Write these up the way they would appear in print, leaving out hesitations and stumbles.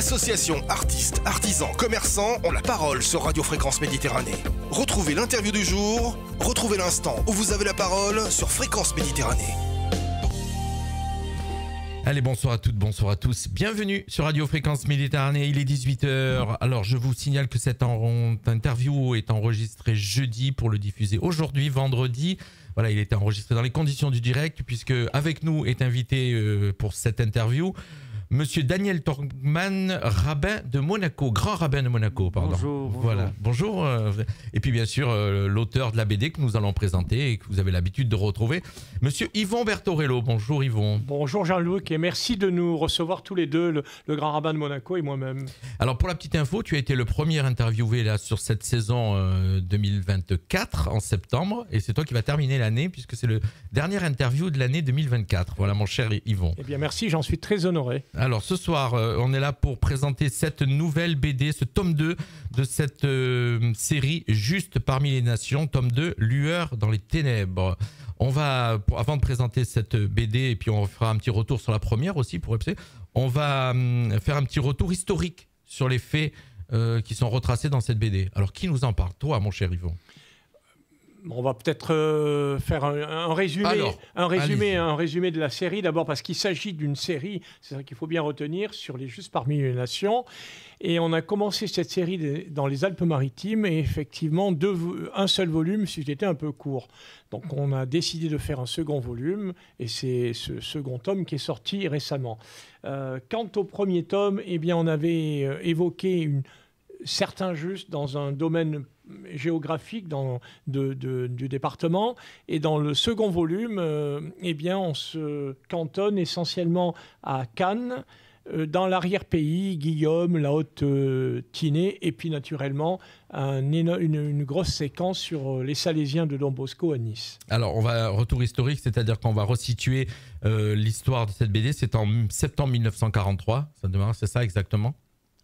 Associations, artistes, artisans, commerçants ont la parole sur Radio Fréquence Méditerranée. Retrouvez l'interview du jour, retrouvez l'instant où vous avez la parole sur Fréquence Méditerranée. Allez, bonsoir à toutes, bonsoir à tous. Bienvenue sur Radio Fréquence Méditerranée, il est 18h. Alors, je vous signale que cette interview est enregistrée jeudi pour le diffuser aujourd'hui, vendredi. Voilà, il était enregistré dans les conditions du direct, puisque avec nous est invité pour cette interview Monsieur Daniel Torgmann, rabbin de Monaco, grand rabbin de Monaco, pardon. Bonjour. Voilà, bonjour. Et puis bien sûr, l'auteur de la BD que nous allons présenter et que vous avez l'habitude de retrouver, Monsieur Yvon Bertorello. Bonjour Yvon. Bonjour Jean-Luc et merci de nous recevoir tous les deux, le grand rabbin de Monaco et moi-même. Alors pour la petite info, tu as été le premier interviewé là sur cette saison 2024 en septembre et c'est toi qui vas terminer l'année puisque c'est le dernier interview de l'année 2024. Voilà mon cher Yvon. Eh bien merci, j'en suis très honoré. Alors ce soir, on est là pour présenter cette nouvelle BD, ce tome 2 de cette série Juste parmi les nations, tome 2, Lueur dans les ténèbres. On va, avant de présenter cette BD, et puis on fera un petit retour sur la première aussi pour EPC, on va faire un petit retour historique sur les faits qui sont retracés dans cette BD. Alors qui nous en parle? Toi, mon cher Yvon. On va peut-être faire un résumé, Alors, un résumé de la série, d'abord parce qu'il s'agit d'une série, c'est ça qu'il faut bien retenir, sur les Justes parmi les nations. Et on a commencé cette série dans les Alpes-Maritimes et effectivement, un seul volume, c'était un peu court. Donc on a décidé de faire un second volume et c'est ce second tome qui est sorti récemment. Quant au premier tome, eh bien, on avait évoqué certains justes dans un domaine géographique du département. Et dans le second volume, eh bien, on se cantonne essentiellement à Cannes, dans l'arrière-pays, Guillaume, la Haute-Tinée, et puis naturellement une grosse séquence sur les Salésiens de Don Bosco à Nice. Alors, on va retour historique, c'est-à-dire qu'on va resituer l'histoire de cette BD. C'est en septembre 1943, ça demeure, c'est ça exactement?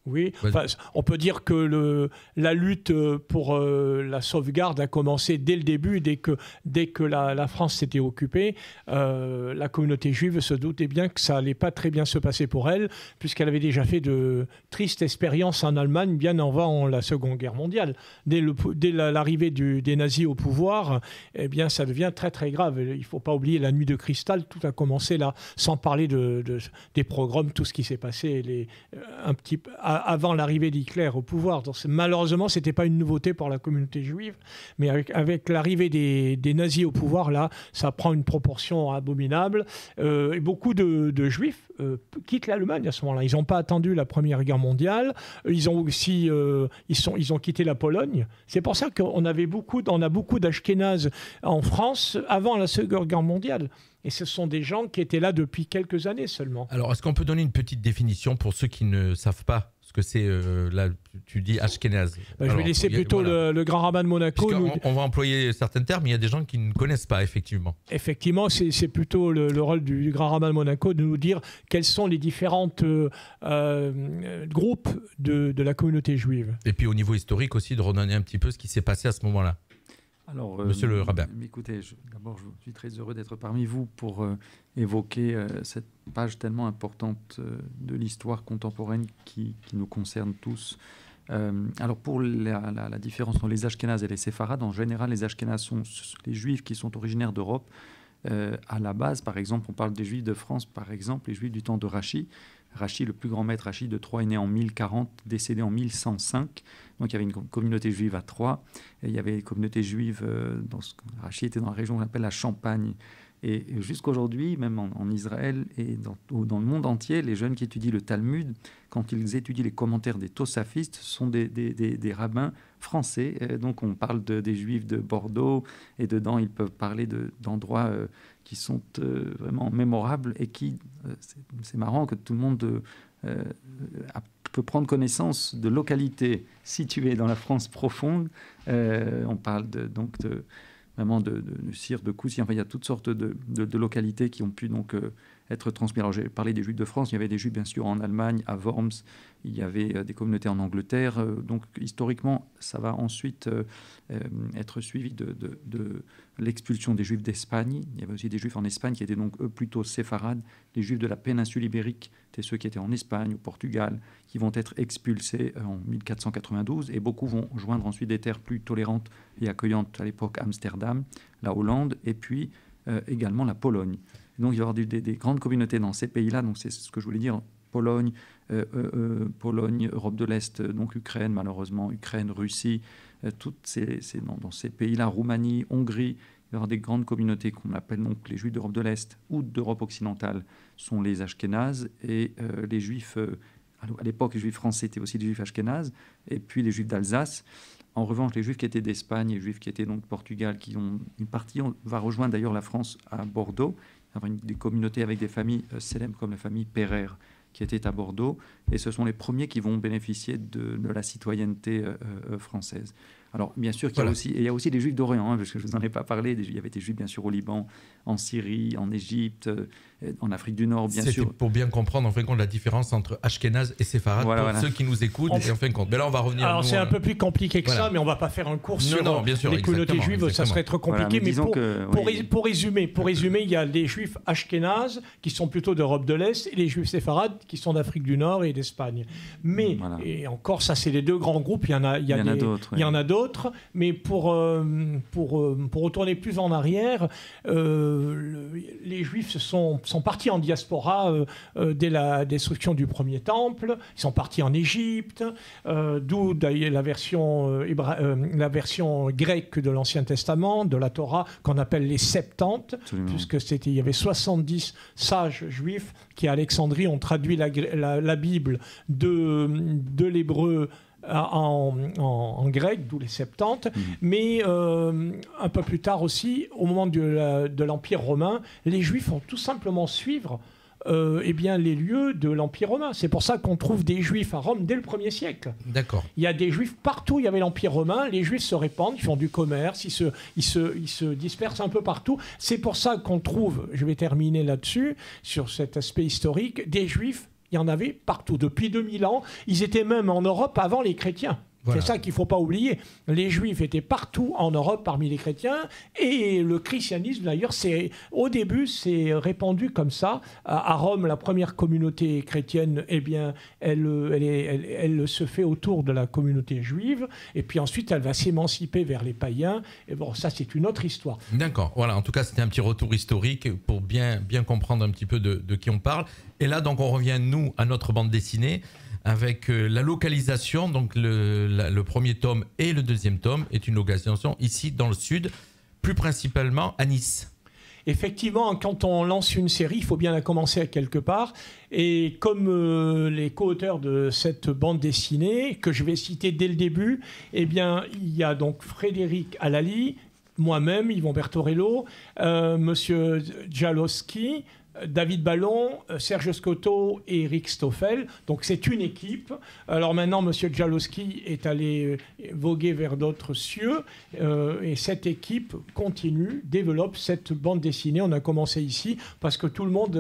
Oui, enfin, on peut dire que la lutte pour la sauvegarde a commencé dès le début, dès que la France s'était occupée. La communauté juive se doutait bien que ça n'allait pas très bien se passer pour elle, puisqu'elle avait déjà fait de tristes expériences en Allemagne bien avant la Seconde Guerre mondiale. Dès l'arrivée des nazis au pouvoir, eh bien, ça devient très très grave. Il ne faut pas oublier la nuit de cristal, tout a commencé là, sans parler des pogroms, tout ce qui s'est passé un petit peu avant l'arrivée d'Hitler au pouvoir. Donc, malheureusement, ce n'était pas une nouveauté pour la communauté juive, mais avec l'arrivée des nazis au pouvoir, là, ça prend une proportion abominable. Et beaucoup de juifs quittent l'Allemagne à ce moment-là. Ils n'ont pas attendu la Première Guerre mondiale. Ils ont aussi ils ont quitté la Pologne. C'est pour ça qu'on a beaucoup d'Ashkénazes en France avant la Seconde Guerre mondiale. Et ce sont des gens qui étaient là depuis quelques années seulement. Alors, est-ce qu'on peut donner une petite définition pour ceux qui ne savent pas ce que c'est, là, tu dis Ashkénaze. Je vais laisser plutôt le grand rabbin de Monaco. On va employer certains termes, mais il y a des gens qui ne connaissent pas, effectivement. Effectivement, c'est plutôt le rôle du grand rabbin de Monaco de nous dire quels sont les différents groupes de la communauté juive. Et puis au niveau historique aussi, de redonner un petit peu ce qui s'est passé à ce moment-là. Alors, Monsieur le rabbin. Écoutez, d'abord, je suis très heureux d'être parmi vous pour évoquer cette page tellement importante de l'histoire contemporaine qui nous concerne tous. Alors, pour la différence entre les Ashkénazes et les Séfarades, en général, les Ashkénazes sont les Juifs qui sont originaires d'Europe. À la base, par exemple, on parle des Juifs de France, par exemple, les Juifs du temps de Rachi. Rachi, le plus grand maître Rachi de Troyes, est né en 1040, décédé en 1105. Donc il y avait une communauté juive à Troyes. Et il y avait une communauté juive, Rachi était dans la région qu'on appelle la Champagne. Et jusqu'aujourd'hui, même en Israël et dans le monde entier, les jeunes qui étudient le Talmud, quand ils étudient les commentaires des Tosafistes, sont des rabbins français. Donc on parle des Juifs de Bordeaux, et dedans ils peuvent parler d'endroits qui sont vraiment mémorables et qui, c'est marrant que tout le monde peut prendre connaissance de localités situées dans la France profonde. On parle vraiment de Cire, de Coucy. Enfin, il y a toutes sortes de localités qui ont pu donc être transmis. Alors j'ai parlé des Juifs de France, il y avait des Juifs bien sûr en Allemagne, à Worms, il y avait des communautés en Angleterre. Donc historiquement, ça va ensuite être suivi de l'expulsion des Juifs d'Espagne. Il y avait aussi des Juifs en Espagne qui étaient donc eux plutôt séfarades. Les Juifs de la péninsule ibérique, c'est ceux qui étaient en Espagne, au Portugal, qui vont être expulsés en 1492 et beaucoup vont joindre ensuite des terres plus tolérantes et accueillantes, à l'époque Amsterdam, la Hollande et puis également la Pologne. Donc il va y avoir des grandes communautés dans ces pays-là, donc c'est ce que je voulais dire, Pologne, Europe de l'Est, donc Ukraine malheureusement, Ukraine, Russie, dans ces pays-là, Roumanie, Hongrie, il va y avoir des grandes communautés qu'on appelle donc les Juifs d'Europe de l'Est ou d'Europe occidentale, sont les Ashkénazes, et les Juifs, à l'époque les Juifs français étaient aussi des Juifs Ashkénazes, et puis les Juifs d'Alsace. En revanche, les Juifs qui étaient d'Espagne, les Juifs qui étaient donc de Portugal, qui ont une partie, on va rejoindre d'ailleurs la France à Bordeaux, avoir des communautés avec des familles célèbres comme la famille Pereire qui était à Bordeaux, et ce sont les premiers qui vont bénéficier de la citoyenneté française. Alors, bien sûr, il y a aussi des Juifs d'Orient, parce que je ne vous en ai pas parlé. Il y avait des Juifs, bien sûr, au Liban, en Syrie, en Égypte, en Afrique du Nord, bien sûr. Pour bien comprendre, en fin de compte, la différence entre Ashkénaz et séfarade, pour ceux qui nous écoutent, et en fin de compte. Mais là, on va revenir... Alors, c'est un peu plus compliqué que ça, mais on ne va pas faire un cours sur les communautés juives, ça serait trop compliqué. Mais pour résumer, il y a les Juifs Ashkénazes, qui sont plutôt d'Europe de l'Est, et les Juifs séfarades, qui sont d'Afrique du Nord et d'Espagne. Mais, et encore, ça, c'est les deux grands groupes. Il y en a d'autres. Mais pour retourner plus en arrière, les Juifs sont partis en diaspora dès la destruction du premier temple. Ils sont partis en Égypte, d'où d'ailleurs la version grecque de l'Ancien Testament, de la Torah, qu'on appelle les Septante, puisque il y avait 70 sages juifs qui, à Alexandrie, ont traduit la Bible de l'hébreu en grec, d'où les Septante, mais un peu plus tard aussi, au moment de l'Empire romain, les Juifs vont tout simplement suivre les lieux de l'Empire romain. C'est pour ça qu'on trouve des Juifs à Rome dès le 1er siècle. D'accord. Il y a des Juifs partout, il y avait l'Empire romain, les Juifs se répandent, ils font du commerce, ils se dispersent un peu partout. C'est pour ça qu'on trouve, je vais terminer là-dessus, sur cet aspect historique, des Juifs. Il y en avait partout. Depuis 2000 ans, ils étaient même en Europe avant les chrétiens. Voilà. C'est ça qu'il ne faut pas oublier. Les Juifs étaient partout en Europe parmi les chrétiens, et le christianisme, d'ailleurs, au début, s'est répandu comme ça. À Rome, la première communauté chrétienne, elle se fait autour de la communauté juive, et puis ensuite, elle va s'émanciper vers les païens. Et bon, ça, c'est une autre histoire. D'accord. Voilà. En tout cas, c'était un petit retour historique pour bien comprendre un petit peu de qui on parle. Et là, donc, on revient, nous, à notre bande dessinée, avec la localisation, donc le premier tome et le deuxième tome est une localisation ici dans le sud, plus principalement à Nice. Effectivement, quand on lance une série, il faut bien la commencer à quelque part. Et comme les co-auteurs de cette bande dessinée, que je vais citer dès le début, eh bien, il y a donc Frédéric Alali, moi-même, Yvon Bertorello, Monsieur Jalowski, David Ballon, Serge Scotto et Eric Stoffel. Donc c'est une équipe. Alors maintenant, M. Jalowski est allé voguer vers d'autres cieux, et cette équipe continue, développe cette bande dessinée. On a commencé ici parce que tout le monde,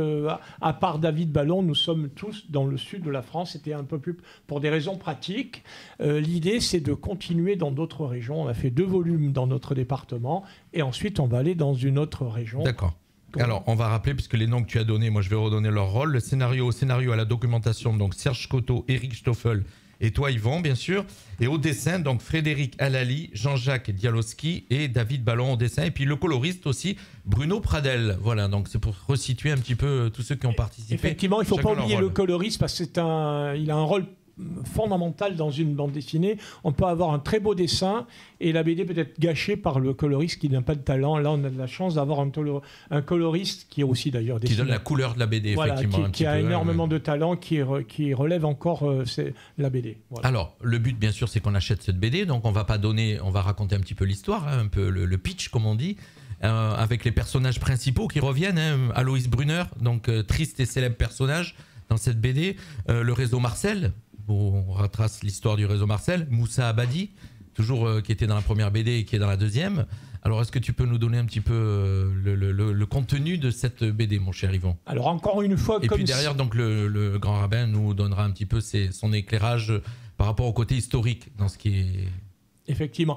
à part David Ballon, nous sommes tous dans le sud de la France. C'était un peu plus pour des raisons pratiques. L'idée, c'est de continuer dans d'autres régions. On a fait 2 volumes dans notre département et ensuite on va aller dans une autre région. D'accord. Alors, on va rappeler, puisque les noms que tu as donnés, moi je vais redonner leur rôle. Le scénario à la documentation, donc Serge Scotto, Eric Stoffel et toi Yvon, bien sûr. Et au dessin, donc Frédéric Alali, Jean-Jacques Dialowski et David Ballon au dessin. Et puis le coloriste aussi, Bruno Pradel. Voilà, donc c'est pour resituer un petit peu tous ceux qui ont participé. Effectivement, il ne faut pas oublier le coloriste parce qu'il a un rôle fondamental dans une bande dessinée. On peut avoir un très beau dessin et la BD peut être gâchée par le coloriste qui n'a pas de talent. Là, on a de la chance d'avoir un coloriste qui est aussi d'ailleurs qui donne la couleur de la BD, voilà, effectivement. Qui a énormément de talent, qui relève encore la BD. Voilà. Alors, le but, bien sûr, c'est qu'on achète cette BD. Donc, on va raconter un petit peu l'histoire, un peu le pitch, comme on dit. Avec les personnages principaux qui reviennent. Aloïs Brunner, donc triste et célèbre personnage dans cette BD. Le réseau Marcel. On retrace l'histoire du réseau Marcel. Moussa Abadi, qui était dans la première BD et qui est dans la deuxième. Alors, est-ce que tu peux nous donner un petit peu le contenu de cette BD, mon cher Yvon? Alors, encore une fois... Et puis derrière, donc, le grand rabbin nous donnera un petit peu son éclairage par rapport au côté historique dans ce qui est... Effectivement.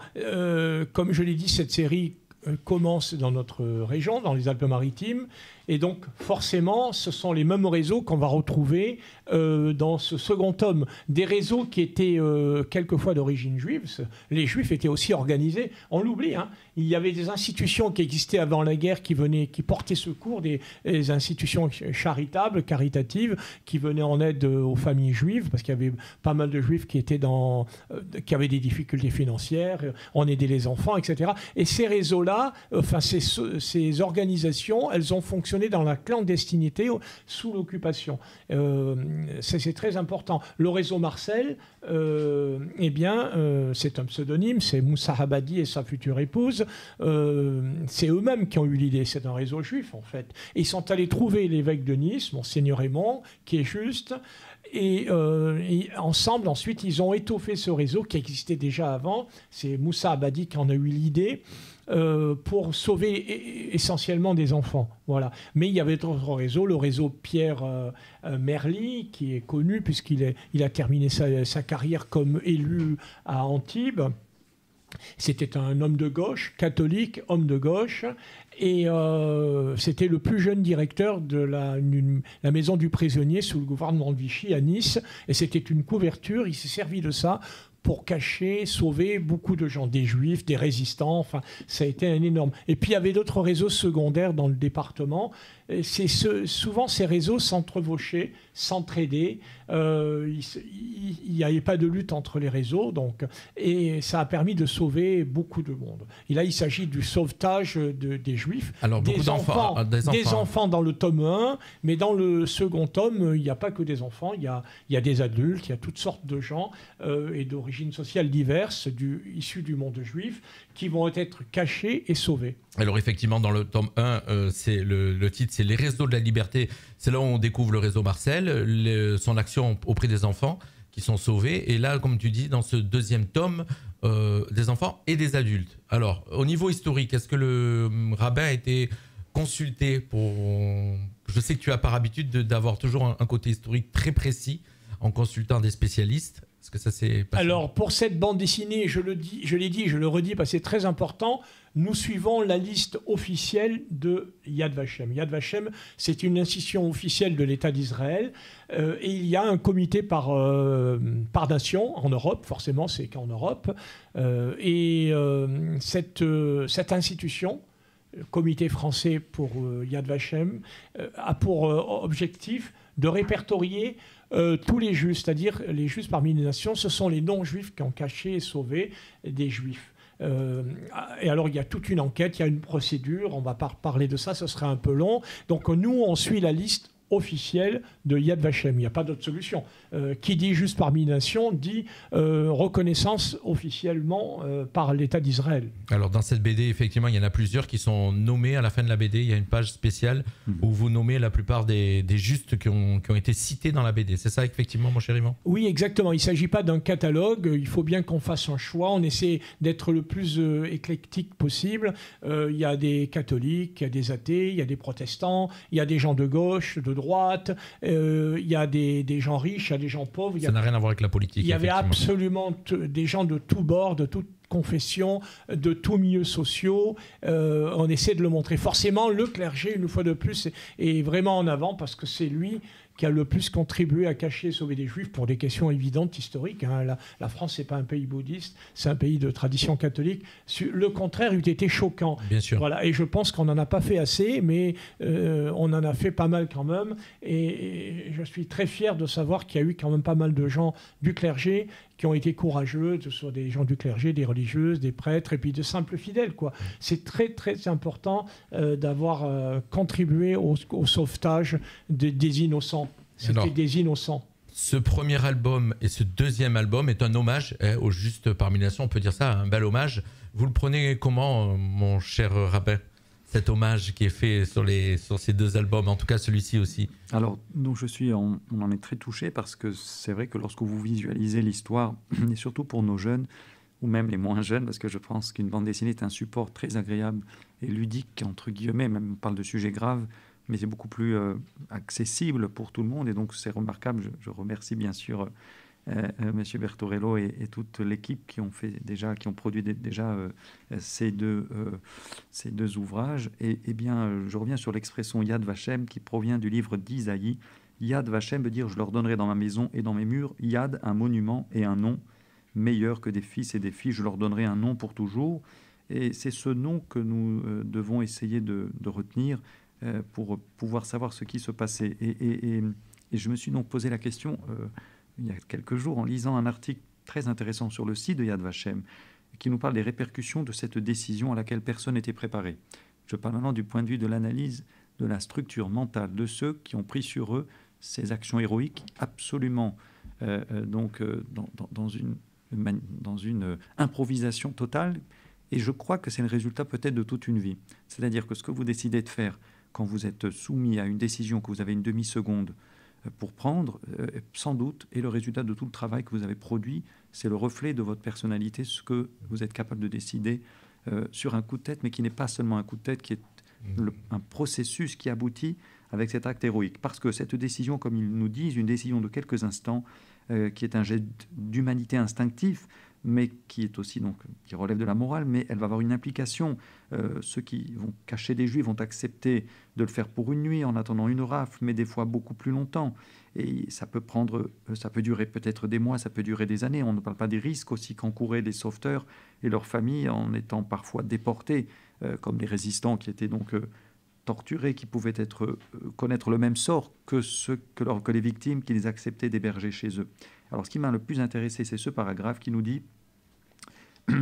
Comme je l'ai dit, cette série commence dans notre région, dans les Alpes-Maritimes. Et donc, forcément, ce sont les mêmes réseaux qu'on va retrouver dans ce second tome. Des réseaux qui étaient quelquefois d'origine juive. Les Juifs étaient aussi organisés. On l'oublie, hein. Il y avait des institutions qui existaient avant la guerre qui portaient secours, des institutions charitables, caritatives, qui venaient en aide aux familles juives, parce qu'il y avait pas mal de Juifs qui avaient des difficultés financières. On aidait les enfants, etc. Et ces réseaux-là, ces organisations, elles ont fonctionné dans la clandestinité sous l'occupation. C'est très important. Le réseau Marcel, c'est un pseudonyme, c'est Moussa Habadi et sa future épouse. C'est eux-mêmes qui ont eu l'idée, c'est un réseau juif en fait. Et ils sont allés trouver l'évêque de Nice, Monseigneur Raymond, qui est juste. Et ensemble, ensuite, ils ont étoffé ce réseau qui existait déjà avant. C'est Moussa Habadi qui en a eu l'idée. Pour sauver essentiellement des enfants. Voilà. Mais il y avait d'autres réseaux, le réseau Pierre Merly, qui est connu puisqu'il a terminé sa carrière comme élu à Antibes. C'était un homme de gauche, catholique, homme de gauche, et c'était le plus jeune directeur de la maison du prisonnier sous le gouvernement de Vichy à Nice, et c'était une couverture, il s'est servi de ça pour cacher, sauver beaucoup de gens, des juifs, des résistants, enfin, ça a été un énorme. Et puis il y avait d'autres réseaux secondaires dans le département. Souvent ces réseaux s'entrevauchaient, s'entraidaient. Il n'y avait pas de lutte entre les réseaux, et ça a permis de sauver beaucoup de monde. Et là, il s'agit du sauvetage des juifs. Alors, des enfants dans le tome 1, mais dans le second tome, il n'y a pas que des enfants, il y a des adultes, il y a toutes sortes de gens et d'origines sociales diverses issus du monde juif qui vont être cachés et sauvés. Alors effectivement, dans le tome 1, c'est le titre, c'est Les réseaux de la liberté. C'est là où on découvre le réseau Marcel, son action auprès des enfants qui sont sauvés. Et là, comme tu dis, dans ce deuxième tome, des enfants et des adultes. Alors, au niveau historique, est-ce que le rabbin a été consulté pour... Je sais que tu as par habitude d'avoir toujours un côté historique très précis en consultant des spécialistes. Est-ce que ça s'est passé? Alors, pour cette bande dessinée, je l'ai dit, je le redis parce que c'est très important, nous suivons la liste officielle de Yad Vashem. Yad Vashem, c'est une institution officielle de l'État d'Israël et il y a un comité par nation en Europe, forcément c'est qu'en Europe. Cette institution, le comité français pour Yad Vashem, a pour objectif de répertorier tous les juifs, c'est-à-dire les juifs parmi les nations, ce sont les non-juifs qui ont caché et sauvé des juifs. Et alors il y a toute une enquête, il y a une procédure, on ne va pas parler de ça, ce serait un peu long. Donc nous, on suit la liste officielle de Yad Vashem. Il n'y a pas d'autre solution. Qui dit juste parmi les nations dit reconnaissance officiellement par l'État d'Israël. Alors dans cette BD, effectivement, il y en a plusieurs qui sont nommés à la fin de la BD. Il y a une page spéciale où vous nommez la plupart des justes qui ont été cités dans la BD. C'est ça effectivement, mon cher Yvan? Oui, exactement. Il ne s'agit pas d'un catalogue. Il faut bien qu'on fasse un choix. On essaie d'être le plus éclectique possible. Il y a des catholiques, il y a des athées, il y a des protestants, il y a des gens de gauche, de droite, il y a des gens riches, il y a des gens pauvres. Ça n'a rien à voir avec la politique. Il y avait absolument des gens de tous bords, de toutes confessions, de tous milieux sociaux. On essaie de le montrer. Forcément, le clergé, une fois de plus, est vraiment en avant parce que c'est lui qui a le plus contribué à cacher et sauver des juifs pour des questions évidentes historiques. La France, ce n'est pas un pays bouddhiste, c'est un pays de tradition catholique. Le contraire eût été choquant. Bien sûr. Voilà. Et je pense qu'on n'en a pas fait assez, mais on en a fait pas mal quand même. Et je suis très fier de savoir qu'il y a eu quand même pas mal de gens du clergé qui ont été courageux, que ce soit des gens du clergé, des religieuses, des prêtres, et puis de simples fidèles, quoi. C'est très, très important d'avoir contribué au sauvetage des innocents. C'était des innocents. Ce premier album et ce deuxième album est un hommage au juste parmi les nations, on peut dire ça, un bel hommage. Vous le prenez comment, mon cher rabbin, cet hommage qui est fait sur ces deux albums, en tout cas celui-ci aussi? Alors, donc on en est très touché parce que c'est vrai que lorsque vous visualisez l'histoire, et surtout pour nos jeunes, ou même les moins jeunes, parce que je pense qu'une bande dessinée est un support très agréable et ludique, entre guillemets, même on parle de sujets graves, mais c'est beaucoup plus accessible pour tout le monde, et donc c'est remarquable. Je remercie bien sûr Monsieur Bertorello et toute l'équipe qui ont produit déjà ces deux ouvrages. Et bien, je reviens sur l'expression Yad Vashem qui provient du livre d'Isaïe. Yad Vashem veut dire « je leur donnerai dans ma maison et dans mes murs Yad, un monument et un nom meilleur que des fils et des filles, je leur donnerai un nom pour toujours ». Et c'est ce nom que nous devons essayer de retenir pour pouvoir savoir ce qui se passait. Et je me suis donc posé la question il y a quelques jours en lisant un article très intéressant sur le site de Yad Vashem qui nous parle des répercussions de cette décision à laquelle personne n'était préparé. Je parle maintenant du point de vue de l'analyse de la structure mentale de ceux qui ont pris sur eux ces actions héroïques absolument dans une improvisation totale. Et je crois que c'est le résultat peut-être de toute une vie. C'est-à-dire que ce que vous décidez de faire quand vous êtes soumis à une décision que vous avez une demi-seconde pour prendre, sans doute, est le résultat de tout le travail que vous avez produit. C'est le reflet de votre personnalité, ce que vous êtes capable de décider sur un coup de tête, mais qui n'est pas seulement un coup de tête, qui est un processus qui aboutit avec cet acte héroïque. Parce que cette décision, comme ils nous disent, une décision de quelques instants, qui est un jet d'humanité instinctif, mais qui est aussi qui relève de la morale, mais elle va avoir une implication. Ceux qui vont cacher des Juifs vont accepter de le faire pour une nuit en attendant une rafle, mais des fois beaucoup plus longtemps. Et ça peut durer peut-être des mois, ça peut durer des années. On ne parle pas des risques aussi qu'encouraient les sauveteurs et leurs familles en étant parfois déportés, comme les résistants qui étaient donc torturés, qui pouvaient connaître le même sort que les victimes qui les acceptaient d'héberger chez eux. Alors, ce qui m'a le plus intéressé, c'est ce paragraphe qui nous dit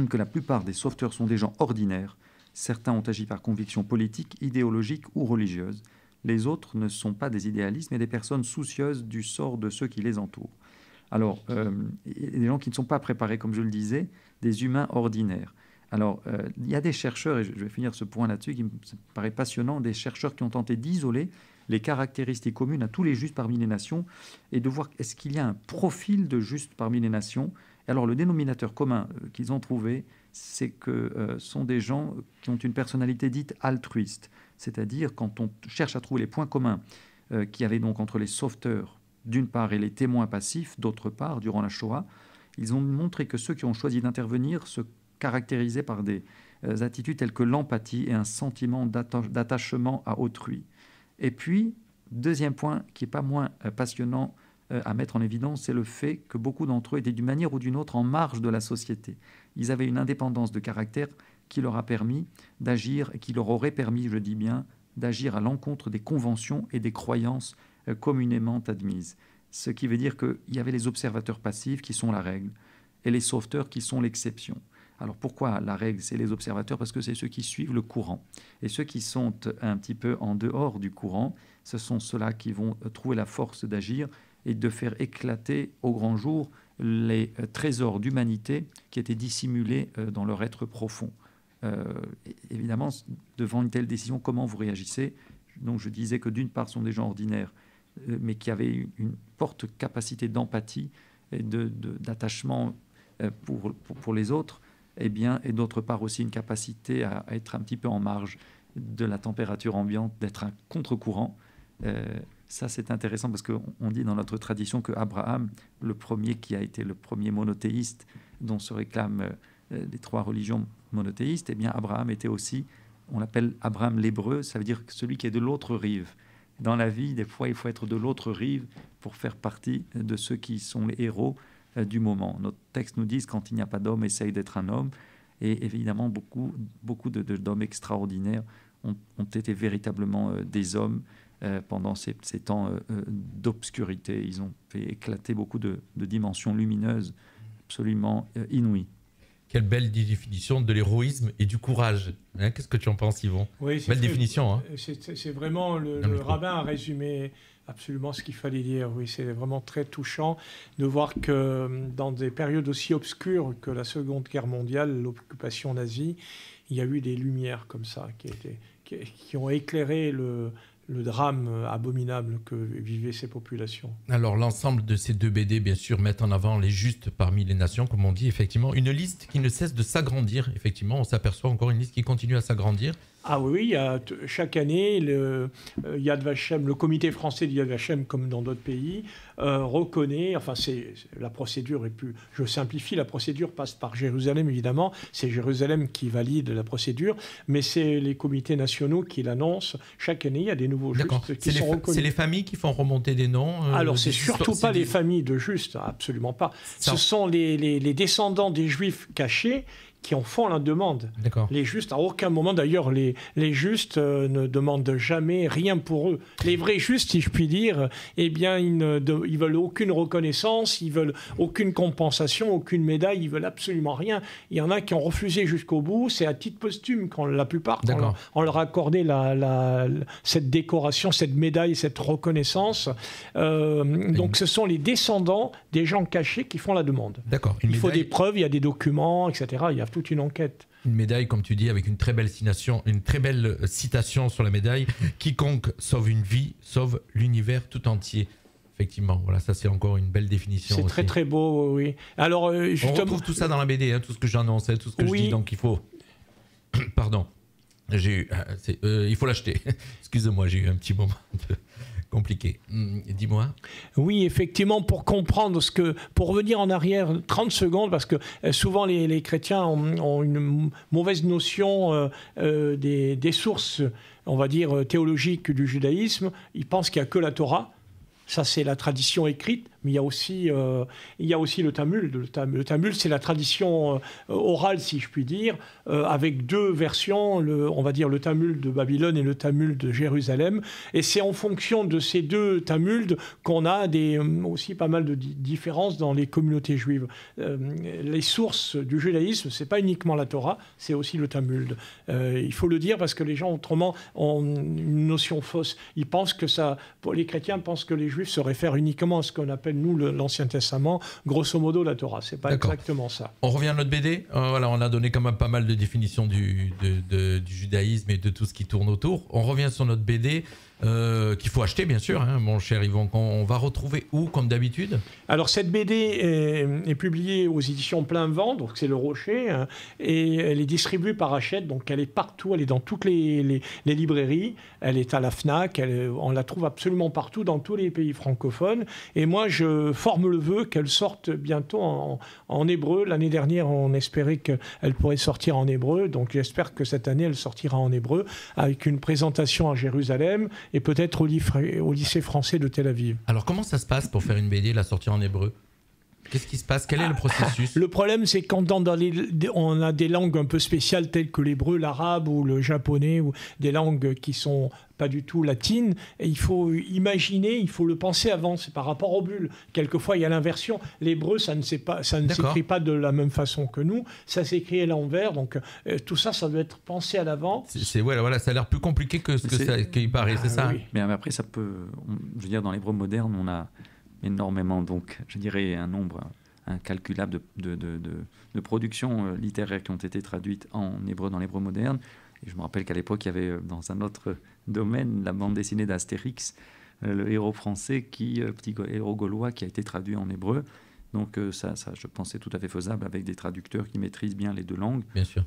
que la plupart des sauveteurs sont des gens ordinaires. Certains ont agi par conviction politique, idéologique ou religieuse. Les autres ne sont pas des idéalistes, mais des personnes soucieuses du sort de ceux qui les entourent. Alors, il y a des gens qui ne sont pas préparés, comme je le disais, des humains ordinaires. Alors, il y a des chercheurs, et je vais finir ce point là-dessus, qui me paraît passionnant, des chercheurs qui ont tenté d'isoler les caractéristiques communes à tous les justes parmi les nations et de voir est-ce qu'il y a un profil de juste parmi les nations. Et alors, le dénominateur commun qu'ils ont trouvé, c'est que sont des gens qui ont une personnalité dite altruiste. C'est-à-dire, quand on cherche à trouver les points communs qu'il y avait donc entre les sauveteurs, d'une part, et les témoins passifs, d'autre part, durant la Shoah, ils ont montré que ceux qui ont choisi d'intervenir se caractérisaient par des attitudes telles que l'empathie et un sentiment d'attachement à autrui. Et puis, deuxième point qui n'est pas moins passionnant à mettre en évidence, c'est le fait que beaucoup d'entre eux étaient d'une manière ou d'une autre en marge de la société. Ils avaient une indépendance de caractère qui leur a permis d'agir, et qui leur aurait permis, je dis bien, d'agir à l'encontre des conventions et des croyances communément admises. Ce qui veut dire qu'il y avait les observateurs passifs qui sont la règle et les sauveteurs qui sont l'exception. Alors pourquoi la règle, c'est les observateurs? Parce que c'est ceux qui suivent le courant. Et ceux qui sont un petit peu en dehors du courant, ce sont ceux-là qui vont trouver la force d'agir et de faire éclater au grand jour les trésors d'humanité qui étaient dissimulés dans leur être profond. Évidemment, devant une telle décision, comment vous réagissez? Donc je disais que d'une part, ce sont des gens ordinaires, mais qui avaient une forte capacité d'empathie et d'attachement pour les autres. Et d'autre part aussi une capacité à être un petit peu en marge de la température ambiante, d'être un contre-courant. Ça, c'est intéressant parce qu'on dit dans notre tradition que Abraham, le premier qui a été le premier monothéiste dont se réclament les trois religions monothéistes, Abraham était aussi, on l'appelle Abraham l'hébreu, ça veut dire celui qui est de l'autre rive. Dans la vie, des fois, il faut être de l'autre rive pour faire partie de ceux qui sont les héros du moment. Notre texte nous dit quand il n'y a pas d'homme, essaye d'être un homme. Et évidemment, beaucoup d'hommes extraordinaires ont été véritablement des hommes pendant ces temps d'obscurité. Ils ont fait éclater beaucoup de dimensions lumineuses absolument inouïes. Quelle belle définition de l'héroïsme et du courage. Qu'est-ce que tu en penses, Yvon? Oui, belle définition. Hein. C'est vraiment le rabbin a résumé absolument ce qu'il fallait dire. Oui, c'est vraiment très touchant de voir que dans des périodes aussi obscures que la Seconde Guerre mondiale, l'occupation nazie, il y a eu des lumières comme ça qui ont éclairé le drame abominable que vivaient ces populations. Alors l'ensemble de ces 2 BD, bien sûr, mettent en avant les justes parmi les nations, comme on dit, effectivement. Une liste qui ne cesse de s'agrandir, effectivement. On s'aperçoit encore une liste qui continue à s'agrandir. Ah oui, il y a chaque année, le Yad Vashem, le comité français du Yad Vashem, comme dans d'autres pays, reconnaît, enfin la procédure est plus, je simplifie, la procédure passe par Jérusalem évidemment, c'est Jérusalem qui valide la procédure, mais c'est les comités nationaux qui l'annoncent. Chaque année, il y a des nouveaux justes qui sont reconnus. C'est les familles qui font remonter des noms Alors, c'est surtout pas les familles de justes, absolument pas. Ce sont les descendants des Juifs cachés qui en font la demande. Les justes, à aucun moment d'ailleurs, les justes ne demandent jamais rien pour eux. Les vrais justes, si je puis dire, eh bien, ils veulent aucune reconnaissance, ils veulent aucune compensation, aucune médaille, ils veulent absolument rien. Il y en a qui ont refusé jusqu'au bout, c'est à titre posthume, quand la plupart, on leur a accordé cette décoration, cette médaille, cette reconnaissance. Donc ce sont les descendants des gens cachés qui font la demande. Il faut des preuves, il y a des documents, etc. Il y a toute une enquête. Une médaille, comme tu dis, avec une très belle citation sur la médaille. Quiconque sauve une vie, sauve l'univers tout entier. Effectivement, voilà, ça c'est encore une belle définition. C'est très très beau, oui. Alors, justement... On retrouve tout ça dans la BD, hein, tout ce que j'annonce, tout ce que je dis, donc il faut... Pardon, il faut l'acheter. Excuse-moi, j'ai eu un petit moment compliqué. Dis-moi. Oui, effectivement, pour comprendre pour revenir en arrière 30 secondes, parce que souvent les chrétiens ont une mauvaise notion des sources, on va dire, théologiques du judaïsme. Ils pensent qu'il n'y a que la Torah. Ça, c'est la tradition écrite, mais il y a aussi le Talmud. Le Talmud, c'est la tradition orale, si je puis dire, avec 2 versions, on va dire le Talmud de Babylone et le Talmud de Jérusalem. Et c'est en fonction de ces 2 Talmuds qu'on a aussi pas mal de différences dans les communautés juives. Les sources du judaïsme, c'est pas uniquement la Torah, c'est aussi le Talmud. Il faut le dire parce que les gens, autrement, ont une notion fausse. Ils pensent que les chrétiens pensent que les Juifs se réfèrent uniquement à ce qu'on appelle, nous, l'Ancien Testament, grosso modo, la Torah. C'est pas exactement ça. On revient à notre BD. Voilà, on a donné quand même pas mal de définitions du judaïsme et de tout ce qui tourne autour. On revient sur notre BD. Qu'il faut acheter, bien sûr, hein, mon cher Yvon. On va retrouver où, comme d'habitude? Alors, cette BD est publiée aux éditions Plein Vent, donc c'est Le Rocher, hein, et elle est distribuée par Hachette, donc elle est partout, elle est dans toutes les librairies, elle est à la FNAC, on la trouve absolument partout, dans tous les pays francophones, et moi, je forme le vœu qu'elle sorte bientôt en hébreu. L'année dernière, on espérait qu'elle pourrait sortir en hébreu, donc j'espère que cette année, elle sortira en hébreu, avec une présentation à Jérusalem, et peut-être au lycée français de Tel Aviv. Alors comment ça se passe pour faire une BD, la sortie en hébreu? Qu'est-ce qui se passe? Quel est le processus? Le problème, c'est quand on a des langues un peu spéciales telles que l'hébreu, l'arabe ou le japonais, ou des langues qui sont pas du tout latines, et il faut imaginer, il faut le penser avant, c'est par rapport aux bulles. Quelquefois, il y a l'inversion. L'hébreu, ça ne s'écrit pas de la même façon que nous, ça s'écrit à l'envers, donc tout ça, ça doit être pensé à l'avant. Voilà, ça a l'air plus compliqué que ce qu'il paraît, c'est ça? Oui. Mais après, ça peut... Je veux dire, dans l'hébreu moderne, on a énormément, donc je dirais un nombre incalculable de productions littéraires qui ont été traduites en hébreu dans l'hébreu moderne. Et je me rappelle qu'à l'époque, il y avait dans un autre domaine la bande dessinée d'Astérix, le héros français, petit héros gaulois qui a été traduit en hébreu. Donc ça, je pense, c'est tout à fait faisable avec des traducteurs qui maîtrisent bien les 2 langues. Bien sûr.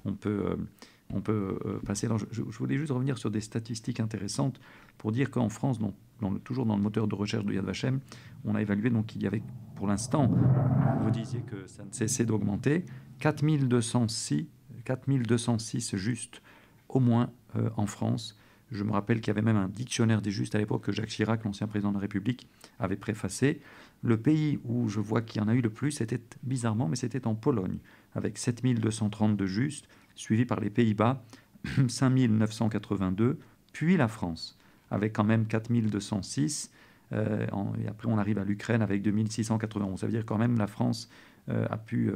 On peut passer... Je voulais juste revenir sur des statistiques intéressantes pour dire qu'en France, toujours dans le moteur de recherche de Yad Vashem, on a évalué qu'il y avait, pour l'instant, vous disiez que ça ne cessait d'augmenter, 4206 justes au moins en France. Je me rappelle qu'il y avait même un dictionnaire des justes à l'époque que Jacques Chirac, l'ancien président de la République, avait préfacé. Le pays où je vois qu'il y en a eu le plus, c'était bizarrement, mais c'était en Pologne, avec 7232 justes, suivi par les Pays-Bas, 5982, puis la France, avec quand même 4206. Et après, on arrive à l'Ukraine avec 2691. Ça veut dire quand même la France a pu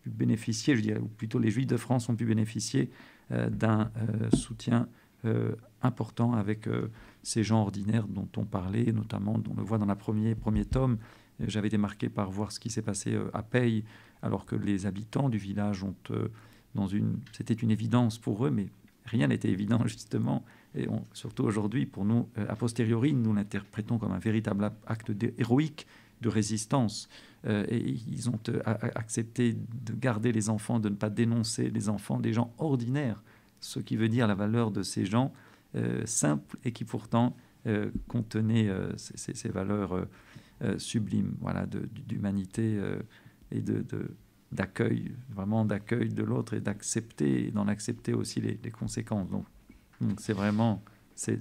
bénéficier, je dirais, ou plutôt les Juifs de France ont pu bénéficier d'un soutien important avec ces gens ordinaires dont on parlait, notamment, on le voit dans le premier tome. J'avais été marqué par voir ce qui s'est passé à Peille, alors que les habitants du village ont... c'était une évidence pour eux, mais rien n'était évident, justement. Et surtout aujourd'hui, pour nous, a posteriori, nous l'interprétons comme un véritable acte héroïque de résistance. Et ils ont accepté de garder les enfants, de ne pas dénoncer les enfants, des gens ordinaires, ce qui veut dire la valeur de ces gens simples et qui pourtant contenaient ces valeurs sublimes, voilà, d'humanité et d'accueil, vraiment d'accueil de l'autre et d'accepter, et d'en accepter aussi les conséquences. Donc c'est vraiment... C'est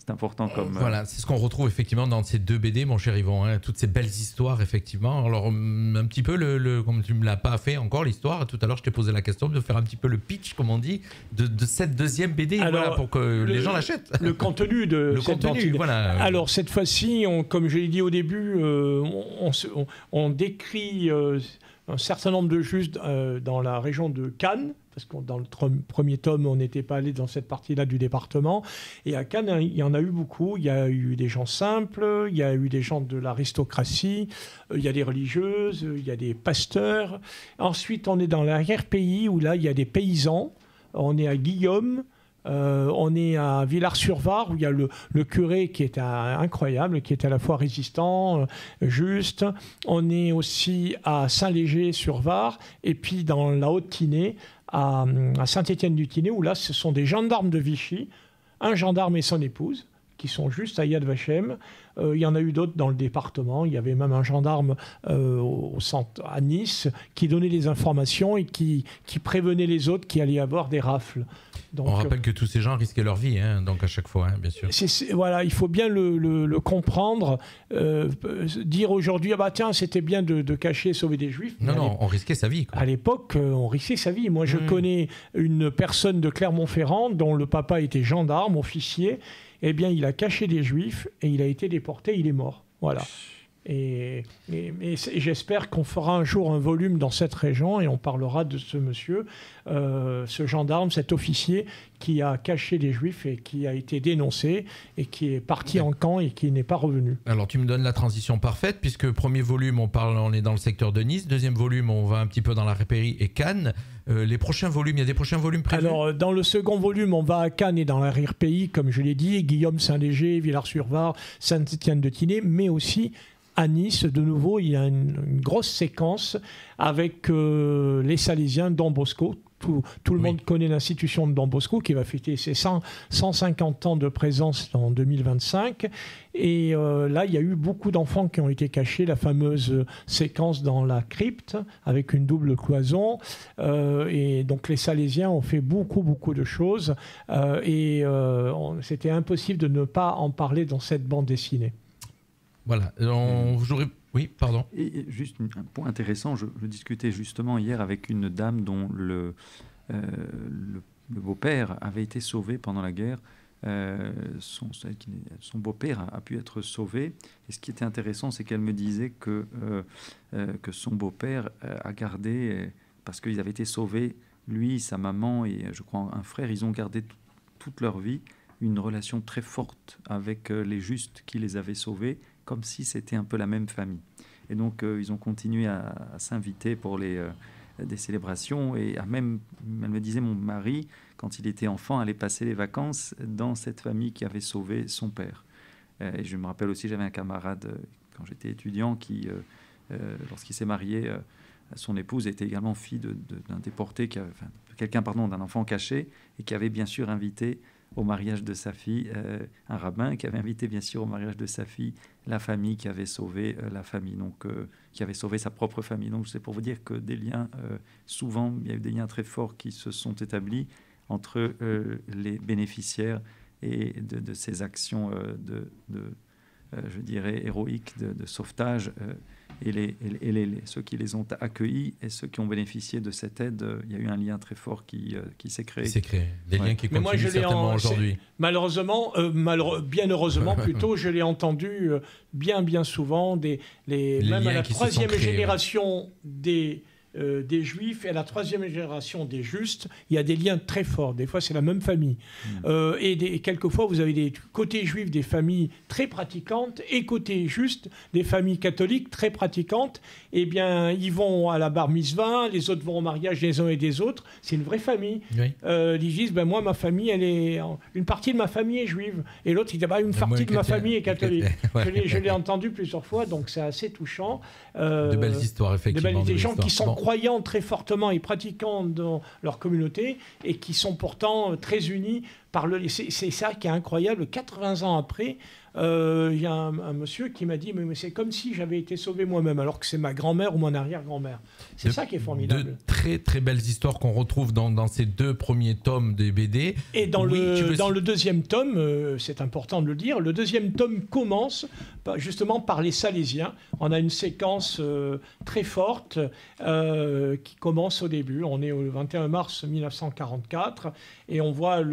important comme... Voilà, c'est ce qu'on retrouve effectivement dans ces 2 BD, mon cher Yvon, hein, toutes ces belles histoires, effectivement. Alors, un petit peu, comme tu ne me l'as pas fait encore, l'histoire, tout à l'heure, je t'ai posé la question de faire un petit peu le pitch, comme on dit, de cette 2e BD, alors, voilà, pour que les gens l'achètent. Le contenu de cette contenu, voilà. Alors, cette fois-ci, comme je l'ai dit au début, on décrit un certain nombre de justes dans la région de Cannes, parce que dans le premier tome, on n'était pas allé dans cette partie-là du département. Et à Cannes, il y en a eu beaucoup. Il y a eu des gens simples, il y a eu des gens de l'aristocratie, il y a des religieuses, il y a des pasteurs. Ensuite, on est dans l'arrière-pays, où là, il y a des paysans. On est à Guillaume. On est à Villars-sur-Var, où il y a le curé qui est incroyable, qui est à la fois résistant, juste. On est aussi à Saint-Léger-sur-Var, et puis dans la Haute-Tinée, à Saint-Étienne-du-Tinée, où là, ce sont des gendarmes de Vichy, un gendarme et son épouse, qui sont juste à Yad Vashem. Il y en a eu d'autres dans le département. Il y avait même un gendarme au centre, à Nice, qui donnait les informations et qui prévenait les autres qu'il allait y avoir des rafles. Donc, on rappelle que tous ces gens risquaient leur vie, hein, donc à chaque fois, hein, bien sûr. Voilà, il faut bien le comprendre. Dire aujourd'hui, ah bah tiens, c'était bien de cacher et sauver des Juifs. Non, on risquait sa vie, quoi. À l'époque, on risquait sa vie. Moi, je connais une personne de Clermont-Ferrand dont le papa était gendarme, officier. Eh bien, il a caché des Juifs et il a été déporté, il est mort. Voilà. Et j'espère qu'on fera un jour un volume dans cette région et on parlera de ce monsieur, ce gendarme, cet officier qui a caché des Juifs et qui a été dénoncé et qui est parti en camp et qui n'est pas revenu. Alors tu me donnes la transition parfaite puisque premier volume on est dans le secteur de Nice, deuxième volume on va un petit peu dans la Ripéry et Cannes. Les prochains volumes, il y a des prochains volumes prévus? Alors dans le second volume on va à Cannes et dans l'arrière-pays comme je l'ai dit, Guillaume, Saint-Léger, Villars-sur-Var, Saint-Étienne-de-Tinée, mais aussi à Nice, de nouveau, il y a une grosse séquence avec les Salésiens Don Bosco. Tout le monde connaît l'institution de Don Bosco qui va fêter ses 150 ans de présence en 2025. Et là, il y a eu beaucoup d'enfants qui ont été cachés. La fameuse séquence dans la crypte avec une double cloison. Et donc, les Salésiens ont fait beaucoup de choses. C'était impossible de ne pas en parler dans cette bande dessinée. Voilà, oui, pardon. Et juste un point intéressant, je discutais justement hier avec une dame dont le beau-père avait été sauvé pendant la guerre. Son beau-père a pu être sauvé. Et ce qui était intéressant, c'est qu'elle me disait que son beau-père a gardé, parce qu'ils avaient été sauvés, lui, sa maman et je crois un frère, ils ont gardé toute leur vie une relation très forte avec les justes qui les avaient sauvés, comme si c'était un peu la même famille. Et donc, ils ont continué à s'inviter pour des célébrations. Et elle me disait, mon mari, quand il était enfant, allait passer les vacances dans cette famille qui avait sauvé son père. Et je me rappelle aussi, j'avais un camarade, quand j'étais étudiant, qui, lorsqu'il s'est marié, son épouse était également fille d'un déporté, d'un enfant caché, et qui avait bien sûr invité au mariage de sa fille, un rabbin qui avait invité bien sûr au mariage de sa fille la famille qui avait sauvé la famille, donc qui avait sauvé sa propre famille. Donc c'est pour vous dire que des liens, souvent il y a eu des liens très forts qui se sont établis entre les bénéficiaires et de ces actions je dirais héroïques de sauvetage et ceux qui les ont accueillis et ceux qui ont bénéficié de cette aide. Il y a eu un lien très fort qui s'est créé. Des liens qui continuent certainement aujourd'hui. Malheureusement, bien heureusement plutôt, je l'ai entendu bien souvent, même à la troisième génération des des Juifs et à la troisième génération des Justes, il y a des liens très forts. Des fois, c'est la même famille. Et quelquefois, vous avez des côtés juifs des familles très pratiquantes et côté Justes des familles catholiques très pratiquantes. Eh bien, ils vont à la bar mitzvah, les autres vont au mariage des uns et des autres. C'est une vraie famille. Oui. Ils disent, ben, moi, ma famille, une partie de ma famille est juive. Et l'autre, il dit, une partie de ma famille est catholique. Ouais. Je l'ai entendu plusieurs fois, donc c'est assez touchant. De belles histoires, effectivement. Des gens qui sont croyants très fortement et pratiquants dans leur communauté et qui sont pourtant très unis par c'est ça qui est incroyable. 80 ans après, il y a un monsieur qui m'a dit mais c'est comme si j'avais été sauvé moi-même, alors que c'est ma grand-mère ou mon arrière-grand-mère. C'est ça qui est formidable. De très très belles histoires qu'on retrouve dans ces 2 premiers tomes des BD. Et dans le deuxième tome, c'est important de le dire, le deuxième tome commence justement par les Salésiens. On a une séquence très forte qui commence au début. On est au 21 mars 1944 et on voit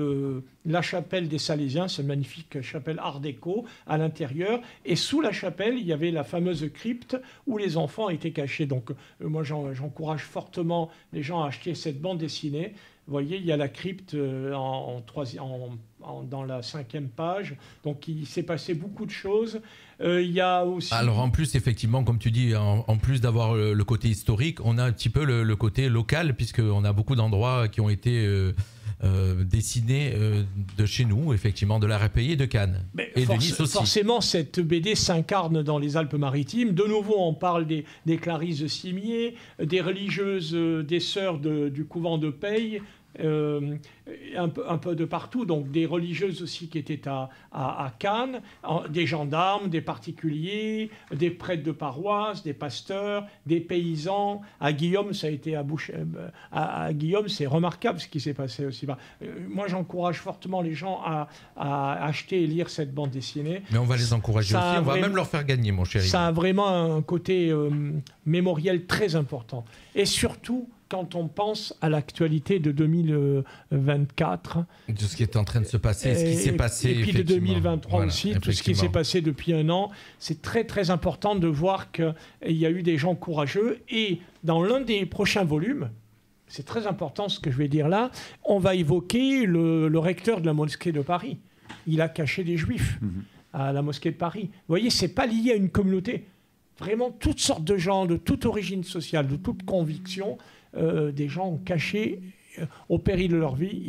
la chapelle des Salésiens, cette magnifique chapelle art déco à l'intérieur. Et sous la chapelle, il y avait la fameuse crypte où les enfants étaient cachés. Donc moi, j'encourage fortement les gens à acheter cette bande dessinée. Vous voyez, il y a la crypte dans la 5e page. Donc, il s'est passé beaucoup de choses. Il y a aussi... Alors, en plus, effectivement, comme tu dis, en plus d'avoir le côté historique, on a un petit peu le côté local, puisqu'on a beaucoup d'endroits qui ont été dessinés de chez nous, effectivement, de la RPI et de Cannes. Et de Nice aussi. Forcément, cette BD s'incarne dans les Alpes-Maritimes. De nouveau, on parle des Clarisses de Cimier, des religieuses, des sœurs du couvent de Peille, un peu de partout, donc des religieuses aussi qui étaient à Cannes, des gendarmes, des particuliers, des prêtres de paroisse, des pasteurs, des paysans. À Guillaume, ça a été à Guillaume, c'est remarquable ce qui s'est passé aussi. Moi, j'encourage fortement les gens à acheter et lire cette bande dessinée. Mais on va les encourager aussi, on va même leur faire gagner, mon chéri. Ça a vraiment un côté mémoriel très important. Et surtout, quand on pense à l'actualité de 2024. De ce qui est en train de se passer, ce qui s'est passé. Et puis de 2023 aussi, tout ce qui s'est passé depuis un an. C'est très très important de voir qu'il y a eu des gens courageux. Et dans l'un des prochains volumes, c'est très important ce que je vais dire là, on va évoquer le recteur de la mosquée de Paris. Il a caché des juifs à la mosquée de Paris. Vous voyez, c'est pas lié à une communauté. Vraiment, toutes sortes de gens, de toute origine sociale, de toute conviction, des gens cachés au péril de leur vie,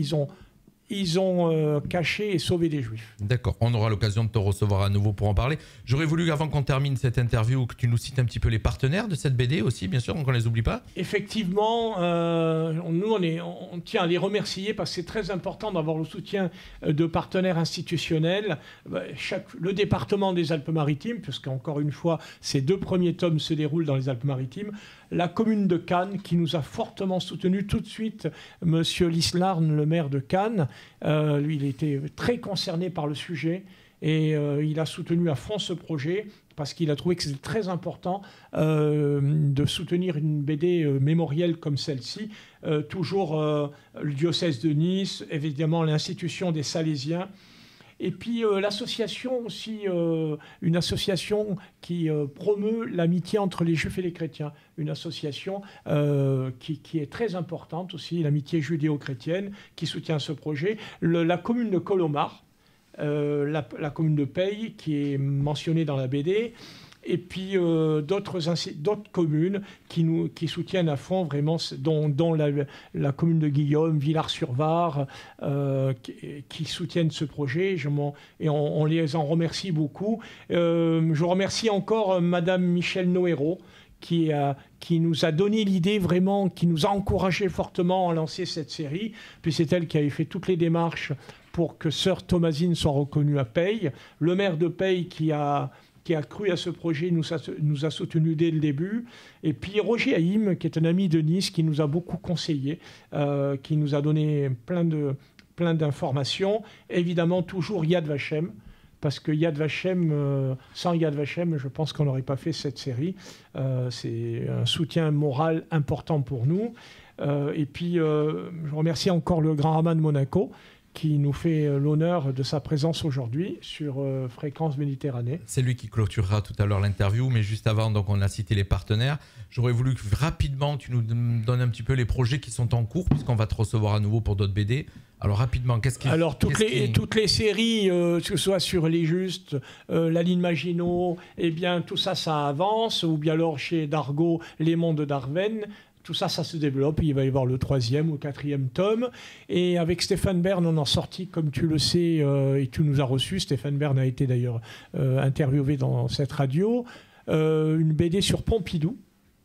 ils ont caché et sauvé des Juifs. D'accord, on aura l'occasion de te recevoir à nouveau pour en parler. J'aurais voulu, avant qu'on termine cette interview, que tu nous cites un petit peu les partenaires de cette BD aussi, bien sûr, qu'on ne les oublie pas. Effectivement, nous, on tient à les remercier parce que c'est très important d'avoir le soutien de partenaires institutionnels. Le département des Alpes-Maritimes, puisqu'encore une fois, ces 2 premiers tomes se déroulent dans les Alpes-Maritimes. La commune de Cannes, qui nous a fortement soutenus tout de suite. Monsieur Lislarn, le maire de Cannes, lui, il était très concerné par le sujet et il a soutenu à fond ce projet parce qu'il a trouvé que c'était très important de soutenir une BD mémorielle comme celle-ci. Toujours le diocèse de Nice, évidemment l'institution des Salésiens. Et puis l'association aussi, une association qui promeut l'amitié entre les Juifs et les chrétiens. Une association qui est très importante aussi, l'amitié judéo-chrétienne, qui soutient ce projet. La commune de Colomar, la commune de Peille, qui est mentionnée dans la BD. Et puis d'autres communes qui soutiennent à fond vraiment, dont la commune de Guillaume, Villars-sur-Var, qui soutiennent ce projet. Et on les en remercie beaucoup. Je remercie encore Madame Michèle Noéro, qui nous a donné l'idée vraiment, qui nous a encouragé fortement à lancer cette série. Puis c'est elle qui avait fait toutes les démarches pour que Sœur Thomasine soit reconnue à Peille. Le maire de Peille qui a cru à ce projet, nous a soutenus dès le début. Et puis Roger Haïm, qui est un ami de Nice, qui nous a beaucoup conseillé, qui nous a donné plein d'informations. Évidemment, toujours Yad Vashem, parce que Yad Vashem, sans Yad Vashem, je pense qu'on n'aurait pas fait cette série. C'est un soutien moral important pour nous. Et puis, je remercie encore le Grand Rabbin de Monaco, qui nous fait l'honneur de sa présence aujourd'hui sur Fréquence Méditerranée. C'est lui qui clôturera tout à l'heure l'interview, mais juste avant, donc on a cité les partenaires. J'aurais voulu que rapidement tu nous donnes un petit peu les projets qui sont en cours, puisqu'on va te recevoir à nouveau pour d'autres BD. Alors rapidement, Alors toutes les séries, que ce soit sur Les Justes, La Ligne Maginot, eh bien tout ça, ça avance, ou bien alors chez Dargaud, Les Mondes d'Arven. Tout ça, ça se développe. Il va y avoir le 3e ou 4e tome. Et avec Stéphane Bern, on en sortit, comme tu le sais, et tu nous as reçus. Stéphane Bern a été d'ailleurs interviewé dans cette radio. Une BD sur Pompidou.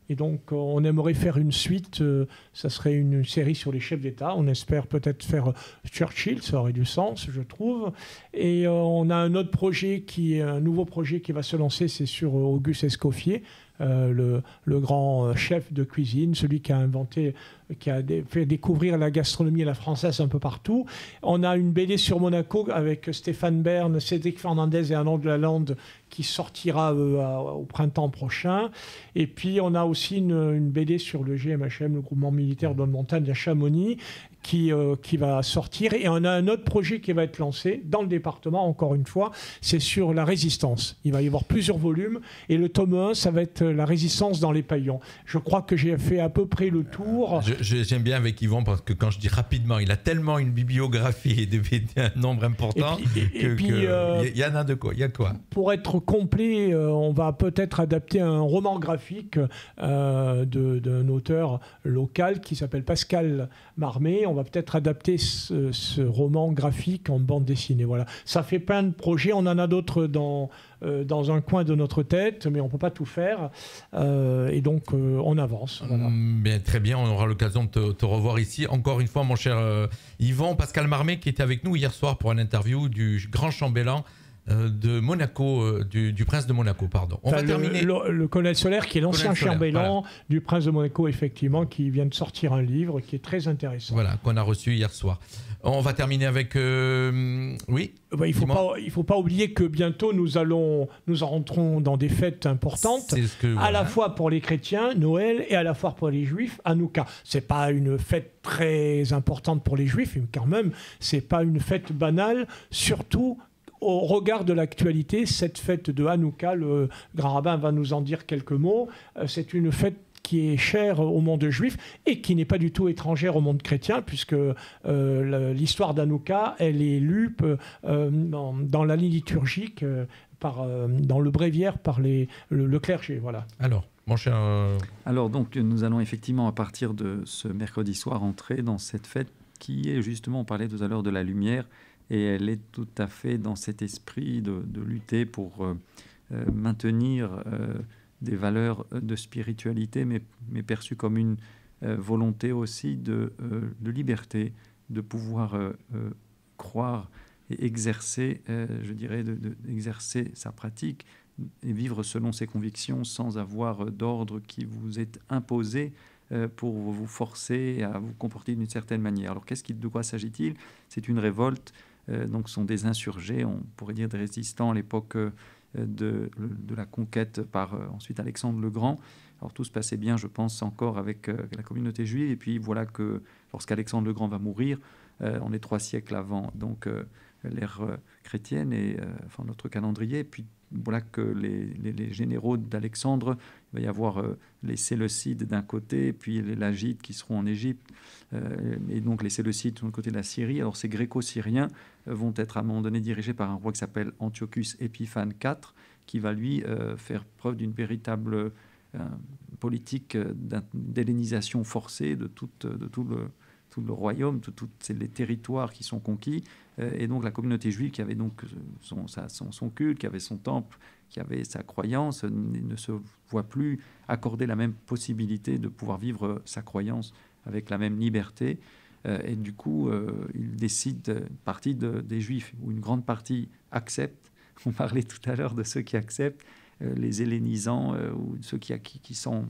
Et donc, on aimerait faire une suite. Ça serait une série sur les chefs d'État. On espère peut-être faire Churchill. Ça aurait du sens, je trouve. Et on a un autre projet, un nouveau projet qui va se lancer. C'est sur Auguste Escoffier. Le grand chef de cuisine, celui qui a inventé, qui a fait découvrir la gastronomie à la française un peu partout. On a une BD sur Monaco avec Stéphane Bern, Cédric Fernandez et Arnaud de Lalande qui sortira au printemps prochain. Et puis on a aussi une BD sur le GMHM, le groupement militaire de montagne à Chamonix, qui va sortir. Et on a un autre projet qui va être lancé dans le département, encore une fois, c'est sur la résistance. Il va y avoir plusieurs volumes. Et le tome 1, ça va être la résistance dans les paillons. Je crois que j'ai fait à peu près le tour. J'aime bien avec Yvon, parce que quand je dis rapidement, il a tellement une bibliographie et un nombre important il y en a de quoi. Il y a quoi. Pour être complet, on va peut-être adapter un roman graphique d'un auteur local qui s'appelle Pascal Marmé. On va peut-être adapter ce roman graphique en bande dessinée. Voilà. Ça fait plein de projets. On en a d'autres dans un coin de notre tête, mais on ne peut pas tout faire. Et donc, on avance. Voilà. Bien, très bien, on aura l'occasion de te revoir ici. Encore une fois, mon cher Yvon, Pascal Marmé, qui était avec nous hier soir pour une interview du grand chambellan de Monaco, du prince de Monaco, pardon. On va terminer. Le colonel Solaire, qui est l'ancien chambellan voilà. du prince de Monaco, effectivement, qui vient de sortir un livre qui est très intéressant. Voilà, qu'on a reçu hier soir. On va terminer avec... oui bah, il ne faut pas oublier que bientôt, nous rentrons dans des fêtes importantes, à la fois pour les chrétiens, Noël, et à la fois pour les juifs, Hanouka. Ce n'est pas une fête très importante pour les juifs, mais quand même, ce n'est pas une fête banale, surtout... Au regard de l'actualité, cette fête de Hanouka, le grand rabbin va nous en dire quelques mots, c'est une fête qui est chère au monde juif et qui n'est pas du tout étrangère au monde chrétien, puisque l'histoire d'Hanouka, elle est lue dans la liturgique, dans le bréviaire par le clergé. Voilà. Alors, mon cher... Alors, donc, nous allons effectivement, à partir de ce mercredi soir, entrer dans cette fête qui est justement, on parlait tout à l'heure de la lumière, et elle est tout à fait dans cet esprit de lutter pour maintenir des valeurs de spiritualité, mais perçues comme une volonté aussi de liberté, de pouvoir croire et exercer, je dirais, d'exercer sa pratique et vivre selon ses convictions sans avoir d'ordre qui vous est imposé pour vous forcer à vous comporter d'une certaine manière. Alors, de quoi s'agit-il ? C'est une révolte. Donc, ce sont des insurgés, on pourrait dire des résistants à l'époque de la conquête par ensuite Alexandre le Grand. Alors, tout se passait bien, je pense, encore avec la communauté juive. Et puis, voilà que lorsqu'Alexandre le Grand va mourir, on est 3 siècles avant donc l'ère chrétienne et enfin notre calendrier. Et puis, voilà que les généraux d'Alexandre, il va y avoir les Séleucides d'un côté, et puis les Lagides qui seront en Égypte, et donc les Séleucides sont du côté de la Syrie. Alors ces Gréco-Syriens vont être à un moment donné dirigés par un roi qui s'appelle Antiochus Épiphane IV, qui va lui faire preuve d'une véritable politique d'hellénisation forcée de tout le royaume, tous les territoires qui sont conquis. Et donc la communauté juive qui avait donc son culte, qui avait son temple, qui avait sa croyance, ne se voit plus accorder la même possibilité de pouvoir vivre sa croyance avec la même liberté. Et du coup, il décide, une partie des Juifs, ou une grande partie, accepte. On parlait tout à l'heure de ceux qui acceptent, les hellénisants, ou ceux qui sont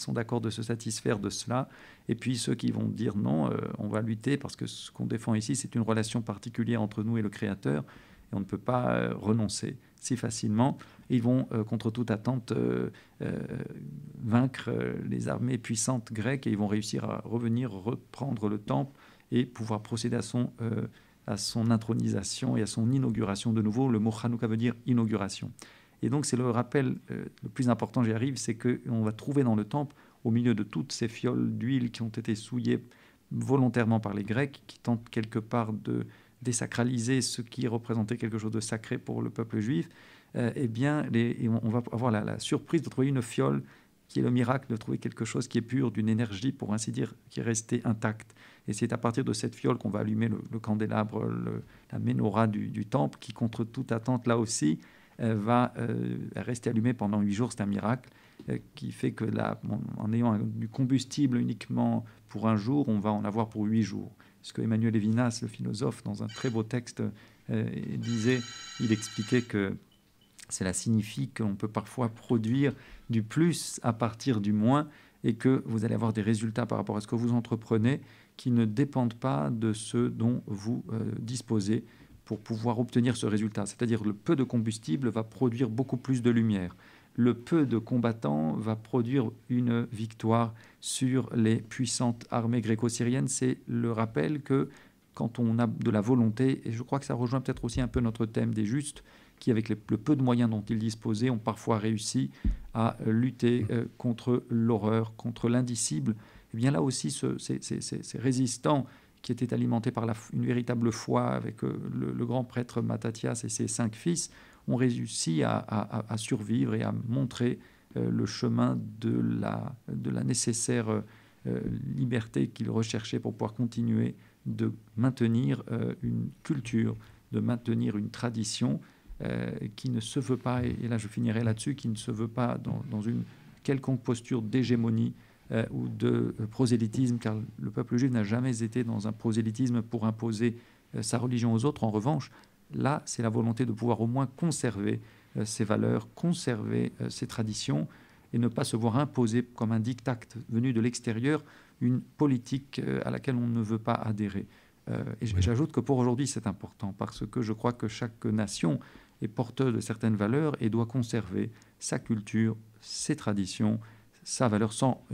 d'accord de se satisfaire de cela, et puis ceux qui vont dire non, on va lutter, parce que ce qu'on défend ici, c'est une relation particulière entre nous et le Créateur, et on ne peut pas renoncer si facilement. Ils vont, contre toute attente, vaincre les armées puissantes grecques, et ils vont réussir à reprendre le temple, et pouvoir procéder à son intronisation et à son inauguration. De nouveau, le mot Hanouka veut dire inauguration. Et donc c'est le rappel le plus important, j'y arrive, c'est qu'on va trouver dans le temple, au milieu de toutes ces fioles d'huile qui ont été souillées volontairement par les Grecs, qui tentent quelque part de désacraliser ce qui représentait quelque chose de sacré pour le peuple juif, eh bien, on va avoir la surprise de trouver une fiole qui est le miracle de trouver quelque chose qui est pur, d'une énergie, pour ainsi dire, qui est restée intacte. Et c'est à partir de cette fiole qu'on va allumer le candélabre, la menorah du temple, qui, contre toute attente, là aussi, va rester allumée pendant 8 jours. C'est un miracle qui fait que en ayant du combustible uniquement pour un jour, on va en avoir pour 8 jours. Ce que Emmanuel Levinas, le philosophe, dans un très beau texte, il expliquait que cela signifie qu'on peut parfois produire du plus à partir du moins et que vous allez avoir des résultats par rapport à ce que vous entreprenez qui ne dépendent pas de ce dont vous disposez pour pouvoir obtenir ce résultat. C'est-à-dire le peu de combustible va produire beaucoup plus de lumière. Le peu de combattants va produire une victoire sur les puissantes armées gréco-syriennes. C'est le rappel que quand on a de la volonté, et je crois que ça rejoint peut-être aussi un peu notre thème des justes, qui, avec le peu de moyens dont ils disposaient, ont parfois réussi à lutter contre l'horreur, contre l'indicible. Et bien là aussi, ces résistants qui étaient alimentés par une véritable foi avec le grand prêtre Mattathias et ses 5 fils, ont réussi à survivre et à montrer le chemin de la nécessaire liberté qu'ils recherchaient pour pouvoir continuer de maintenir une culture, de maintenir une tradition qui ne se veut pas, et là je finirai là-dessus, qui ne se veut pas dans une quelconque posture d'hégémonie ou de prosélytisme, car le peuple juif n'a jamais été dans un prosélytisme pour imposer sa religion aux autres. En revanche, là, c'est la volonté de pouvoir au moins conserver ses valeurs, conserver ses traditions, et ne pas se voir imposer comme un diktat venu de l'extérieur une politique à laquelle on ne veut pas adhérer. Et j'ajoute que pour aujourd'hui, c'est important, parce que je crois que chaque nation est porteuse de certaines valeurs et doit conserver sa culture, ses traditions, sa valeur, sans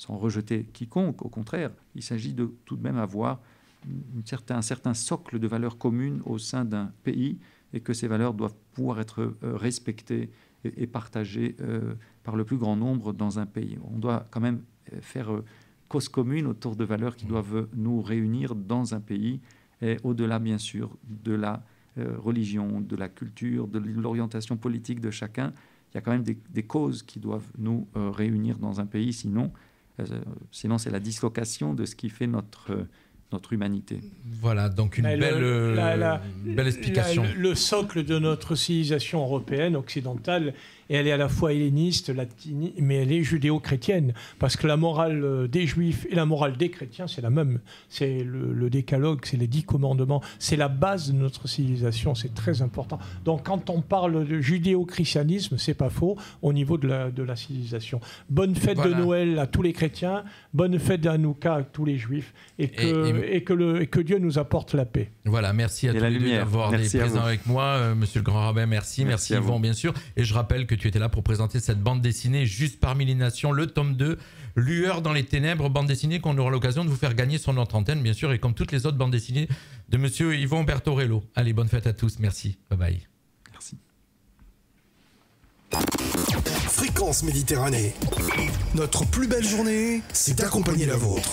rejeter quiconque. Au contraire, il s'agit de tout de même avoir un certain socle de valeurs communes au sein d'un pays, et que ces valeurs doivent pouvoir être respectées et partagées par le plus grand nombre dans un pays. On doit quand même faire cause commune autour de valeurs qui doivent nous réunir dans un pays, et au-delà bien sûr de la religion, de la culture, de l'orientation politique de chacun. Il y a quand même des causes qui doivent nous réunir dans un pays, sinon c'est la dislocation de ce qui fait notre humanité. Voilà, donc une belle explication. Le socle de notre civilisation européenne, occidentale, et elle est à la fois helléniste, latine, mais elle est judéo-chrétienne, parce que la morale des Juifs et la morale des chrétiens, c'est la même. C'est le décalogue, c'est les 10 commandements, c'est la base de notre civilisation, c'est très important. Donc quand on parle de judéo-christianisme, c'est pas faux au niveau de la civilisation. Bonne fête de Noël à tous les chrétiens, bonne fête d'Hanouka à tous les Juifs, et que Dieu nous apporte la paix. Voilà, merci à tous les deux d'avoir été présents avec moi. Monsieur le grand rabbin, merci Yvon, bien sûr. Et je rappelle que tu étais là pour présenter cette bande dessinée Juste parmi les nations, le tome 2, Lueur dans les ténèbres, bande dessinée qu'on aura l'occasion de vous faire gagner sur notre antenne, bien sûr, et comme toutes les autres bandes dessinées de monsieur Yvon Bertorello. Allez, bonne fête à tous, merci, bye bye. Merci. Fréquence Méditerranée. Notre plus belle journée, c'est d'accompagner la vôtre.